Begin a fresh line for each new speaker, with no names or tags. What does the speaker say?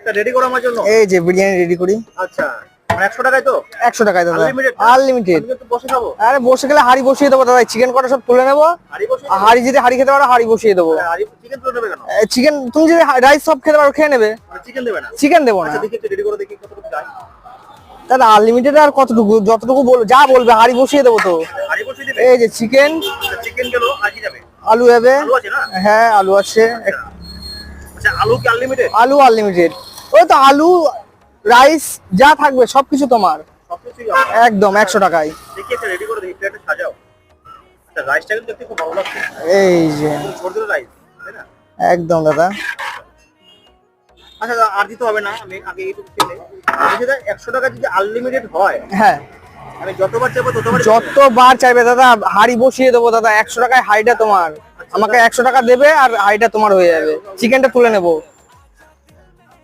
এটা রেডি করা আমার জন্য।
এই যে বিরিয়ানি রেডি করি।
আচ্ছা, মানে 100 টাকায় তো?
100 টাকায় দাদা,
আনলিমিটেড?
আনলিমিটেড।
আমি তো বসে খাবো।
আরে বসে গেলে হাড়ি বসিয়ে দেবো দাদা, চিকেন কটা সব তুলে নেবো।
হাড়ি বসে?
হাড়ি যদি হাড়ি খেতে পারো হাড়ি বসিয়ে দেবো।
হাড়ি চিকেন তুলে নেবে কেন?
চিকেন তুমি যদি রাইস সব খেতে পারো খেয়ে নেবে।
মানে চিকেন দেবে না?
চিকেন দেবো না।
আচ্ছা দেখি একটু রেডি করে দেখি কতটুকু যায়।
দাদা আনলিমিটেড আর কতটুকু, যতটুকু যা বলবে হাড়ি বসিয়ে দেবো তো।
হাড়ি বসিয়ে দিবে?
এই যে চিকেন,
চিকেন গেল, আর কি যাবে?
আলু যাবে।
আলু আছে না?
হ্যাঁ আলু আছে।
আচ্ছা আলু কি আনলিমিটেড?
আলু আনলিমিটেড। ওই তো আলু রাইস যা থাকবে সবকিছু তোমার,
সবকিছুই
একদম 100 টাকায়।
দেখি একটা রেডি করে দেখি, প্লেটে সাজাও। আচ্ছা রাইসটা কিন্তু দেখতে খুব ভালো লাগছে।
এই যে
ছোট রাইস, তাই না?
একদম দাদা।
আচ্ছা দাদা, আর দিতে হবে না, আমি আগে এইটুকু খেলে। বলছি দাদা 100 টাকা যদি আনলিমিটেড হয়,
হ্যাঁ
আমি যতবার চাইবো ততবার
যতবার চাইবে দাদা হাড়ি বসিয়ে দেবো দাদা। 100 টাকায় হাড়িটা তোমার, আমাকে 100 টাকা দেবে আর হাড়িটা তোমার হয়ে যাবে, চিকেনটা তুলে নেবো।